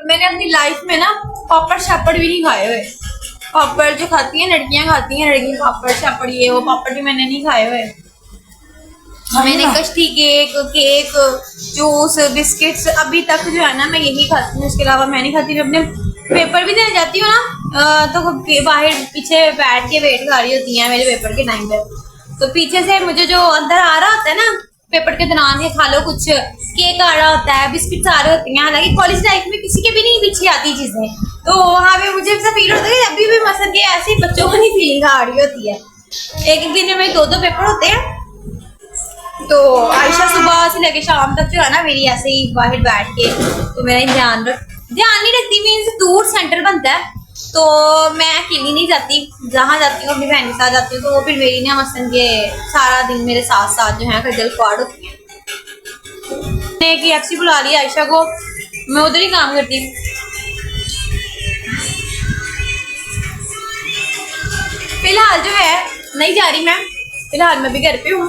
मैंने अपनी लाइफ में ना पापड़ शापड़ भी नहीं खाए हुए। पापड़ जो खाती हैं लड़कियां खाती हैं, लड़की पापड़ शापड़ ये वो पापड़ भी मैंने नहीं खाए हुए। मैंने कश्ती केक जूस बिस्किट्स अभी तक जो है ना मैं यही खाती हूँ, इसके अलावा मैं नहीं खाती। मैं अपने पेपर भी देने जाती हूँ ना तो बाहर पीछे बैठ के वेट कर रही होती है मेरे पेपर के टाइम पे, तो पीछे से मुझे जो अंदर आ रहा होता है ना पेपर के दौरान ये खा लो कुछ, केक आ रहा होता है, बिस्किट्स आ रहे होते हैं। हालांकि कॉलेज लाइफ में किसी के भी नहीं पीछे आती चीजें, तो वहाँ पे मुझे ऐसा फील होता है कि अभी भी मसलन के ऐसे बच्चों को नहीं फीलिंग आ रही होती है। एक दिन में 2-2 पेपर होते हैं, तो आयशा सुबह से लेके शाम तक जो है ना मेरी ऐसे ही बाहर बैठ के तो मेरा ध्यान नहीं रखती, मीन्स दूर सेंटर बनता है तो मैं अकेली नहीं जाती, जहाँ जाती हूँ अपनी बहन के साथ जाती हूँ, तो वो फिर मेरी ना मसलन के सारा दिन मेरे साथ साथ जो है खजल खुआड़ होती है। मैंने KFC बुला लिया आयशा को, मैं उधर ही काम करती हूँ। फिलहाल जो है नहीं जा रही मैं, फिलहाल मैं भी घर पे हूँ।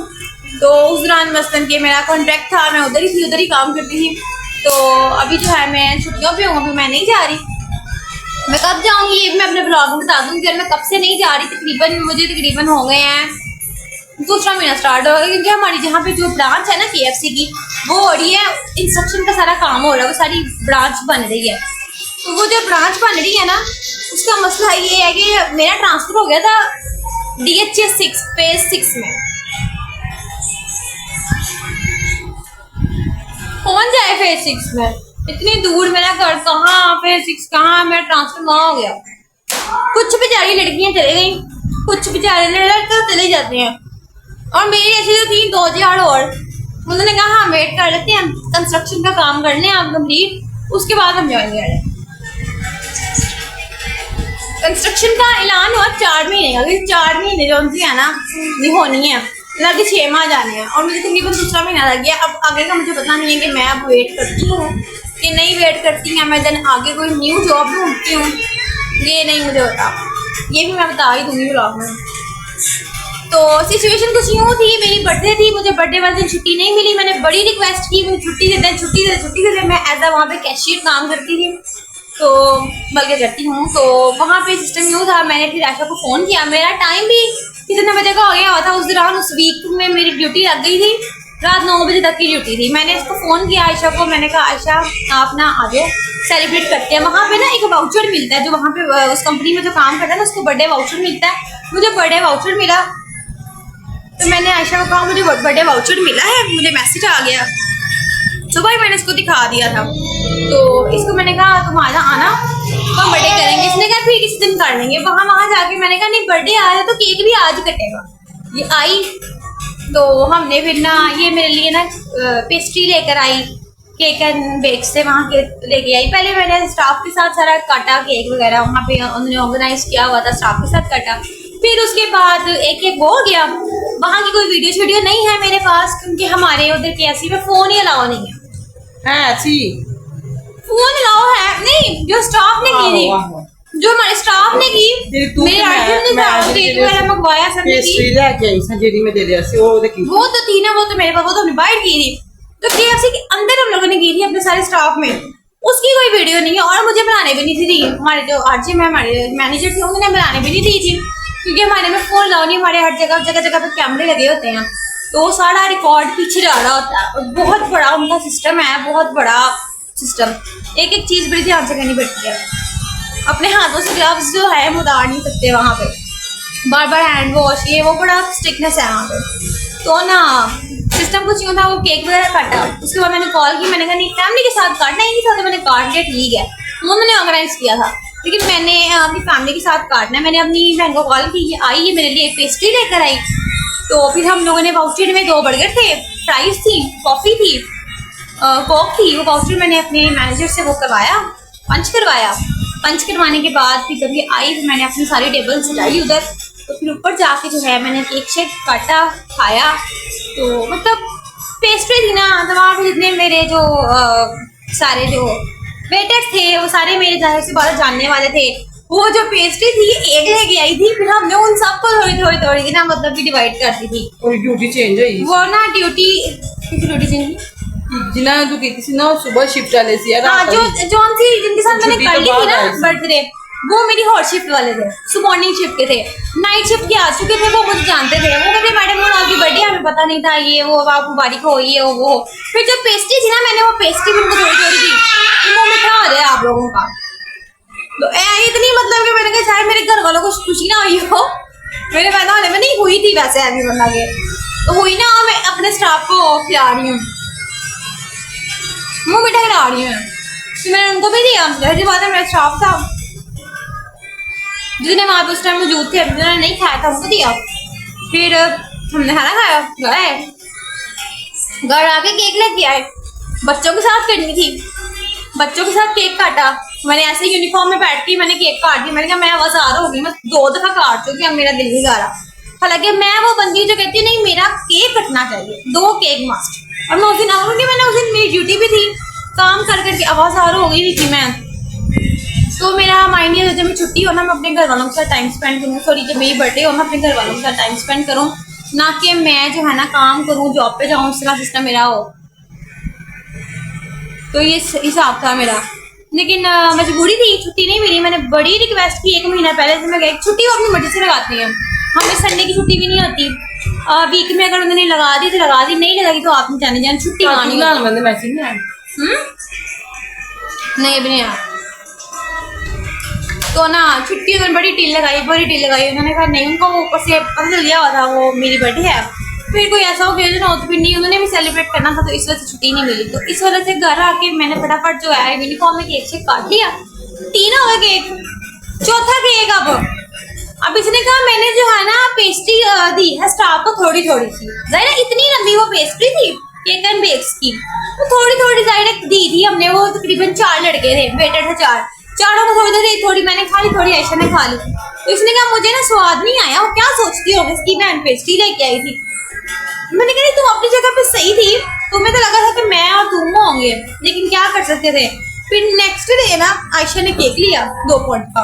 तो उस दौरान मसलन के मेरा कॉन्ट्रैक्ट था, मैं उधर ही थी, उधर ही काम करती थी। तो अभी जो है मैं छुट्टियों पे हूँ, अभी मैं नहीं जा रही। मैं कब जाऊंगी ये भी मैं अपने ब्लॉग में बता दूंगी। मैं कब से नहीं जा रही, मुझे तकरीबन हो गए हैं 2रा महीना स्टार्ट हो गया, क्योंकि हमारी जहाँ पे जो ब्रांच है ना KFC की वो हो रही है, इंस्ट्रक्शन का सारा काम हो रहा है, वो सारी ब्रांच बन रही है। तो वो जो ब्रांच बन रही है ना उसका मसला ये है कि मेरा ट्रांसफर हो गया था DHA 6 फेज 6 में। कौन जाए फेज 6 में, इतनी दूर मेरा घर, कहाँ फेज 6 कहाँ, मेरा ट्रांसफर वहाँ हो गया। कुछ बेचारी लड़कियां चले गई, कुछ बेचारे लड़के चले जाते हैं, और मेरी ऐसी जो थी 2000 और उन्होंने कहा हम वेट कर लेते हैं, कंस्ट्रक्शन का काम कर लें आप कंप्लीट, उसके बाद हम ज्वाइन कर लें। कंस्ट्रक्शन का ऐलान हुआ 4 महीने का, 4 महीने जो उनकी है ना ये होनी है, लगे 6 माह जाने हैं, और मुझे तकरीबन 2रा महीना लग गया। अब आगे का मुझे पता नहीं है कि मैं अब वेट करती हूँ कि नहीं वेट करती हैं, मैं दिन आगे कोई न्यू जॉब ढूंढती हूँ, ये नहीं मुझे पता, ये भी मैं बता ही दूंगी ब्लॉग में। तो सिचुएशन कुछ यूँ थी, मेरी बर्थडे थी, मुझे बर्थडे वाले दिन छुट्टी नहीं मिली, मैंने बड़ी रिक्वेस्ट की मुझे छुट्टी दे दें, छुट्टी दे दें। मैं एज वहाँ पे कैशियर काम करती थी, तो बल्कि करती हूँ, तो वहाँ पे सिस्टम यूँ था, मैंने फिर आयशा को फ़ोन किया, मेरा टाइम भी कितने बजे का हो गया हुआ था उस दौरान, उस वीक में मेरी ड्यूटी लग गई थी, रात 9 बजे तक की ड्यूटी थी। मैंने इसको फ़ोन किया आयशा को, मैंने कहा आयशा आप ना आ जाओ सेलिब्रेट करते हैं। वहाँ पे ना एक वाउचर मिलता है, जो वहाँ पे उस कंपनी में जो काम करता है ना उसको बर्थडे वाउचर मिलता है। मुझे बर्थडे वाउचर मिला, तो मैंने आयशा को कहा मुझे बर्थडे वाउचर मिला है, मुझे मैसेज आ गया, सुबह ही मैंने इसको दिखा दिया था। तो इसको मैंने कहा तुम आना तो हम बर्थडे करेंगे। इसने कहा फिर किसी दिन कर लेंगे। वहाँ जाके मैंने कहा नहीं बर्थडे आया तो केक भी आज कटेगा। ये आई तो हमने फिर ना ये मेरे लिए ना पेस्ट्री लेकर आई, केक एंड बेक से वहाँ के लेके आई। पहले मैंने स्टाफ के साथ सारा काटा केक वगैरह, वहाँ पे उन्होंने ऑर्गेनाइज किया हुआ था, स्टाफ के साथ काटा। फिर उसके बाद एक वो हो गया। वहाँ की कोई वीडियो नहीं है मेरे पास, क्योंकि हमारे उधर KFC में फ़ोन ही अलाउ नहीं है। ऐसी फोन अलाउ है नहीं, जो स्टाफ ने की थी, जो हमारे स्टाफ ने की, मेरे आर्टिस्ट ने केक वगैरह मंगवाया, सबने की। पेस्ट्री लेके आई सा जेडी में दे दिया सी, वो देखी वो तो थी ना, वो तो मेरे पास, वो तो हमने बाइट की थी। तो KFC के अंदर हम लोगों ने की थी अपने सारे स्टाफ में, उसकी कोई वीडियो नहीं है। और मुझे बनाने भी नहीं थी, हमारे जो RJ में हमारे मैनेजर थे उन्होंने बनाने भी नहीं दी थी, क्योंकि हमारे में फोन अलाउ नहीं, हमारे हर जगह पे कैमरे लगे होते हैं, तो सारा रिकॉर्ड पीछे जा रहा होता है। और बहुत बड़ा उनका सिस्टम है, बहुत बड़ा सिस्टम, एक चीज़ बड़ी ध्यान से करनी पड़ती है। अपने हाथों से ग्लव्स जो है वो उतार नहीं सकते वहाँ पे, बार हैंड वॉश, ये वो बड़ा स्ट्रिक्टनेस है वहाँ पे। तो ना सिस्टम कुछ यूँ था, वो केक वगैरह काटा, उसके बाद मैंने कॉल की, मैंने कहा नहीं फैमिली के साथ काटना ही नहीं था, तो मैंने काट लिया, ठीक है, उन्होंने ऑर्गेनाइज किया था, लेकिन मैंने अपनी फैमिली के साथ काटना है। मैंने अपनी बहन को कॉल की, ये आई, ये मेरे लिए पेस्ट्री लेकर आई। तो फिर हम लोगों ने वाउचर में 2 बर्गर थे, फ्राइज थी, कॉफ़ी थी, कोक थी। वो वाउचर मैंने अपने मैनेजर से वो करवाया, पंच करवाया। पंच करवाने के बाद फिर जब ये आई तो मैंने अपनी सारी टेबल सजाई उधर। तो फिर ऊपर जाके जो है मैंने केक शेक काटा, खाया। तो मतलब पेस्ट्री थी ना, तो वहाँ पे जितने मेरे जो सारे जो वेटर्स थे वो सारे मेरे जाहिर सी बात जानने वाले थे। वो जो पेस्ट्री थी एक लेके आई थी, फिर हमने उन सबको थोड़ी ना मतलब कि डिवाइड कर दी थी। और ड्यूटी चेंज हुई वो ना ड्यूटी चेंज जिन्होंने तू की थी ना सुबह शिफ्ट वाले सी हाँ, जो जौन सी जिनके साथ मैंने कर ली थी ना बर्थडे, वो मेरी हॉट शिफ्ट वाले थे, सो मॉर्निंग शिफ्ट के थे। नाइट शिफ्ट के आ चुके थे, वो मुझे जानते थे। वो कहते मैडम वो आपकी बर्थडे हमें पता नहीं था, ये वो आप मुबारक हो, ये वो। फिर जब पेस्ट्री थी ना, मैंने वो पेस्ट्री भी उनको थोड़ी दी, तो वो मीठा आ रहा है आप लोगों का। तो इतनी मतलब कि मैंने कहा शायद मेरे घर वालों को खुशी ना हुई हो, मेरे पैदा होने में नहीं हुई थी वैसे अभी बना के, तो हुई ना। मैं अपने स्टाफ को खिला रही हूँ, मुँह मीठा खिला रही हूँ, तो मैंने उनको भी दिया। जैसी बात है, मेरा स्टाफ था जिसने वहाँ पे उस टाइम मौजूद थे, जिन्होंने नहीं खाया था उनको दिया। फिर हमने खाना खाया, घर आके केक लेके आए, बच्चों के साथ करनी थी, बच्चों के साथ केक काटा। मैंने ऐसे यूनिफॉर्म में बैठ के मैंने केक काट दिया। मैंने कहा मैं आवाज़ हो गई, मैं 2 दफ़ा काट चुकी, अब मेरा दिल नहीं जा रहा। हालांकि मैं वो बंदी जो कहती है नहीं मेरा केक कटना चाहिए, 2 केक मस्ट। और मैं उस दिन आऊँगी, मैंने उस दिन मेरी ड्यूटी भी थी, काम कर करके आवाज़ हो गई थी मैं। तो मेरा माइंड ये जब मैं छुट्टी हो ना, मैं अपने घर वालों के साथ टाइम स्पेंड करूँ। सॉरी, जब मेरी बर्थडे हो मैं अपने घर वालों के साथ टाइम स्पेंड करूँ, ना कि मैं जो है ना काम करूँ, जॉब पे जाऊँ, इस तरह सिस्टम मेरा हो। तो ये हिसाब था मेरा। लेकिन मजबूरी थी, छुट्टी नहीं मिली। मैंने बड़ी रिक्वेस्ट की 1 महीना पहले से, मैं गई छुट्टी वो अपनी मर्जी से लगाते हैं, हमें संडे की छुट्टी भी नहीं होती। वीक में अगर उन्होंने लगा दी तो लगा दी, नहीं लगाई तो आप नहीं जाने छुट्टी आनी मैसेज नहीं आया। नहीं अभी नहीं आया। तो ना छुट्टी उन्होंने बड़ी ढील लगाई, उन्होंने कहा नहीं, उनको वो ऊपर से पता चल गया हुआ था वो मेरी बर्थडे है। फिर कोई ऐसा ओकेजन हो तो फिर नहीं, उन्होंने भी सेलिब्रेट करना था, तो इस वजह से छुट्टी नहीं मिली। तो इस वजह से घर आके मैंने फटाफट जो है यूनिफॉर्म में केक शेक काट लिया। 3 हो गए केक, 4था केक। अब इसने कहा मैंने जो है ना पेस्ट्री दी है स्टाफ को थोड़ी सी, जाहिर इतनी लंबी वो पेस्ट्री थी केक एंड बेक्स की, तो थोड़ी जाहिर दी थी हमने। वो तकरीबन 4 लड़के थे, वेटर थे 4, चारों को थोड़ी मैंने खा ली, थोड़ी आयशा ने खा ली। तो इसने कहा मुझे ना स्वाद नहीं आया, वो क्या सोचती हो, इसकी बहन पेस्ट्री लेके आई थी। मैंने कहा तुम अपनी जगह पे सही थी, तुम्हें तो लगा था कि मैं और तुम होंगे, लेकिन क्या कर सकते थे। फिर नेक्स्ट डे ना आयशा ने केक लिया 2 पॉइंट का,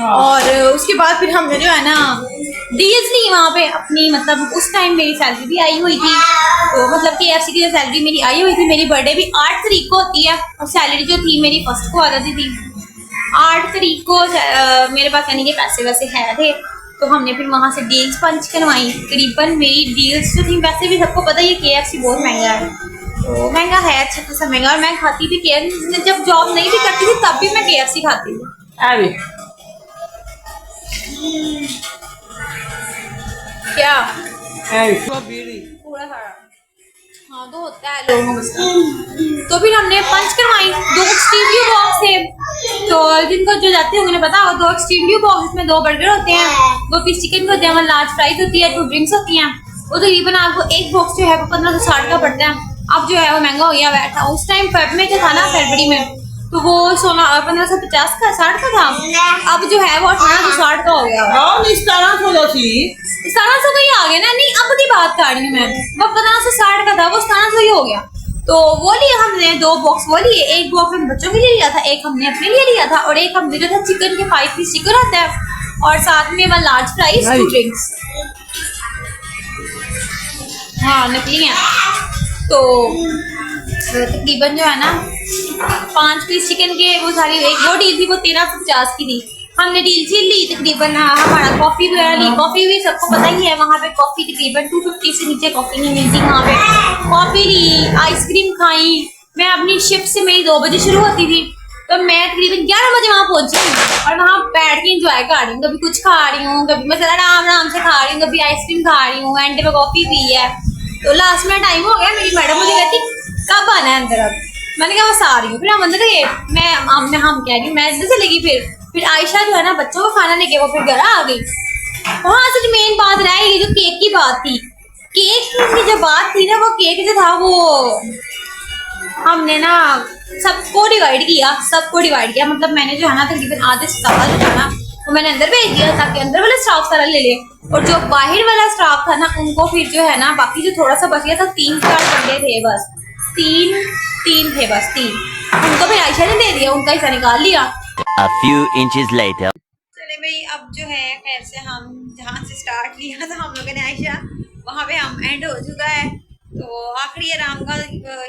और उसके बाद फिर हमने जो है ना डील्स ली वहाँ पे अपनी। मतलब उस टाइम मेरी सैलरी भी आई हुई थी, तो मतलब KFC की सैलरी मेरी आई हुई थी। मेरी बर्थडे भी 8 तारीख को होती है, और सैलरी जो थी मेरी 1st को आ जाती थी। 8 तारीख को मेरे पास यानी कि पैसे वैसे है थे, तो हमने फिर वहाँ से डील्स पंच करवाई। करीबन मेरी डील्स जो थी, वैसे भी सबको पता है ये KFC बहुत महंगा है, तो महंगा है, अच्छा खासा महंगा। और मैं खाती भी KFC, जब जॉब नहीं भी करती थी तब भी मैं KFC खाती थी। क्या पूरा सारा हाँ तो होता है लोगों में। तो फिर हमने पंच करवाई 2 स्टीडियो बॉक्स थे, तो जिनको जो जाते हैं उन्हें पता हो, 2 स्टीडियो बॉक्स में 2 बर्गर होते हैं, 2 पीस चिकन होते हैं, 1 लार्ज फ्राइज होती है, 2 ड्रिंक्स होती हैं। वो तकरीबन आपको एक बॉक्स जो है वो 1560 का पड़ता है। अब जो है वो महंगा हो गया बैठा। उस टाइम फेब में जो था ना, फरवरी में, तो वो 1550 का 60 का था। अब जो है वो 1860 का हो गया। 1700 का ही आ गया ना। नहीं अब की बात कर रही हूँ मैं, वो 1560 का था, वो 1700 ही हो गया। तो वो लिए हमने 2 बॉक्स वो लिए, एक बॉक्स हमने बच्चों के लिए लिया था, एक हमने अपने लिए लिया था, और एक हमने जो था चिकन के 5 पीस चिकन होता है, और साथ में 1 लार्ज फ्राइज 2 ड्रिंक्स। हाँ नकली है। तो तकरीबन जो है ना 5 पीस चिकन के वो सारी एक वो डील थी, वो 1350 की थी। हमने डील से ली तकरीबन। हमारा कॉफ़ी वगैरह ली, कॉफ़ी भी सबको पता ही है वहाँ पे कॉफ़ी तकरीबन 250 से नीचे कॉफ़ी नहीं मिलती वहाँ पे। कॉफ़ी ली, आइसक्रीम खाई। मैं अपनी शिफ्ट से मेरी 2 बजे शुरू होती थी, तो मैं तकरीबन 11 बजे वहाँ पहुँची और वहाँ बैठ के इंजॉय कर रही हूँ। कभी कुछ खा रही हूँ, कभी मैं आराम से खा रही हूँ, कभी आइसक्रीम खा रही हूँ, एंड में कॉफ़ी पी है। तो लास्ट में टाइम हो गया, मेरी मैडम मुझे कहती कब आना है अंदर। अब मैंने कहा बस आ रही हूँ। फिर हम अंदर गए, हम कह रही हूँ मैं अंदर से लगी। फिर आयशा जो है ना बच्चों को खाना लेके वो फिर घर आ गई। वहाँ से मेन बात रह गई जो केक की की बात थी, केक की जो बात थी ना, वो केक जो था वो हमने ना सबको डिवाइड किया, मतलब मैंने जो है ना तकरीबन आधे से ज्यादा जो था ना वो मैंने अंदर भेज दिया ताकि अंदर वाला स्टाफ सारा ले ले, और जो बाहर वाला स्टाफ था ना उनको फिर जो है ना बाकी जो थोड़ा सा बच गया था 3-4 बंदे थे बस, तीन थे बस, उनको फिर आयशा ने दे दिया, उनका हिस्सा निकाल लिया। A few inches later. चले भाई, अब जो है खैर से हम जहाँ से स्टार्ट लिया था हम लोगों ने आयशा, वहाँ पे हम एंड हो चुका है। तो आखिरी आराम का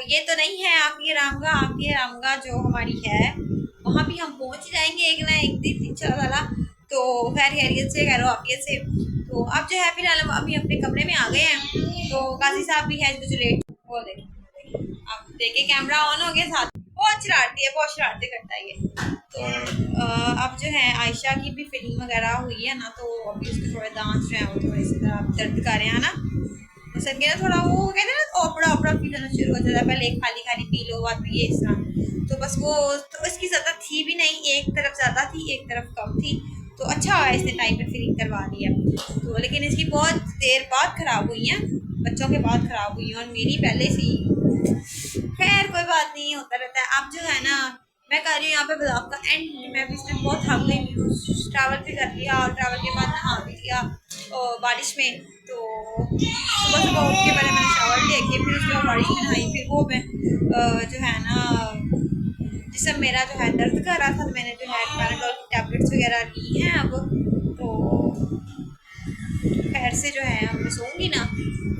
ये तो नहीं है आखिरी आराम का जो हमारी है वहाँ भी हम पहुँच जाएंगे एक ना एक दिन इंशाल्लाह। तो खैरियत से खैर वाफियत से। तो अब जो है फिलहाल हम अभी अपने कमरे में आ गए हैं। तो काजी साहब भी है कुछ लेट, वो देखिए अब देखे कैमरा ऑन हो गया, साथ बहुत शरारती करता है ये। तो अब जो है आयशा की भी फिल्म वगैरह हुई है ना, तो अभी उसके थोड़े दांत जो है वो थोड़े से दर्द कर रहे हैं ना, सर के ना थोड़ा वो कहते हैं ना ओपड़ा फील होना शुरू हो जाता है, पहले खाली फील हो बाद में ये इस तरह। तो बस वो तो इसकी ज़्यादा थी भी नहीं, एक तरफ ज़्यादा थी एक तरफ कम थी, तो अच्छा हुआ इसने टाइम पर फिलिंग करवा दिया। तो लेकिन इसकी बहुत देर बाद ख़राब हुई हैं, बच्चों के बाद ख़राब हुई हैं, और मेरी पहले से ही। खैर कोई बात नहीं, होता रहता है। अब जो है ना मैं कर रही हूँ यहाँ पे ब्लॉग का एंड। मैं भी इस टाइम बहुत थक गई हूँ, ट्रैवल भी कर लिया और ट्रैवल के बाद नहा भी लिया बारिश में। तो सुबह उठ के पहले मैंने शावर लेके फिर उसके बाद बारिश में नहाई, फिर वो मैं जो है ना जिसम मेरा जो है दर्द कर रहा था, तो मैंने जो है पैराडोल की टैबलेट्स वगैरह ली हैं अब। तो खैर से जो है अब मैं सोऊंगी ना,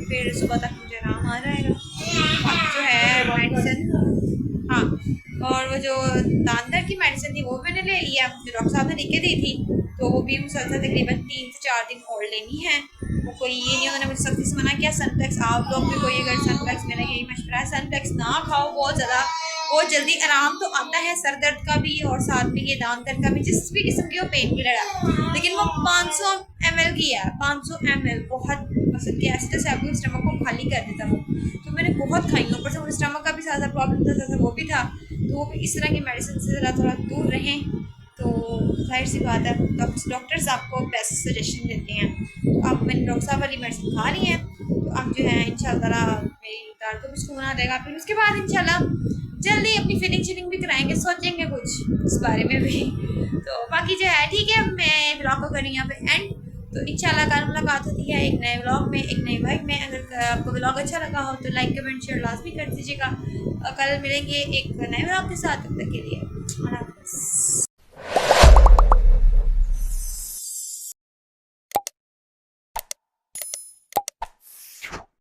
फिर सुबह तक मुझे आराम आ जाएगा। अब जो है मेडिसिन, हाँ, और वो जो दांत दर्द की मेडिसिन थी वो मैंने ले लिया, जो डॉक्टर साहब ने लिख के दी थी। तो वो भी मुसलसल तकरीबन 3 से 4 दिन और लेनी है। वो कोई ये नहीं, उन्होंने मुझे सख्ती से मना किया सनफ्लेक्स, आप लोग भी कोई अगर सनफ्लेक्स, मेरा यही मशवरा है सनफ्लेक्स ना खाओ, बहुत जल्दी आराम तो आता है सर दर्द का भी और साथ में ये दांत दर्द का भी, जिस भी किस्म की वो पेन किलर है। लेकिन वो 500 ml की है, 500 ml बहुत मतलब कि ऐसे जैसे आपको स्टमक को खाली कर देता वो। तो मैंने बहुत खाई, ऊपर से मुझे स्टमक का भी ज़्यादा प्रॉब्लम था, वो भी था। तो वो भी इस तरह की मेडिसिन से ज़रा थोड़ा दूर रहें, तो जाहिर सी बात है डॉक्टर्स आपको बेस्ट सजेशन देते हैं। तो अब मैंने डॉक्टर साहब वाली मेडिसिन खा ली है, तो अब जो है इंशाल्लाह मेरी दर्द को भी सुकून आ जाएगा। फिर उसके बाद इंशाल्लाह जल्दी अपनी फिलिंग भी कराएंगे, सोचेंगे कुछ इस बारे में भी। तो बाकी जो है ठीक है, मैं ब्लॉग को करूँ यहाँ पे एंड। तो इंशाल्लाह कल मुलाकात होती है एक नए व्लॉग में, एक नए वाइब में। अगर आपको व्लॉग अच्छा लगा हो तो लाइक कमेंट शेयर लाजमी कर दीजिएगा। कल मिलेंगे एक नए व्लॉग के साथ, तब तक के लिए अल्लाह हाफ़िज़।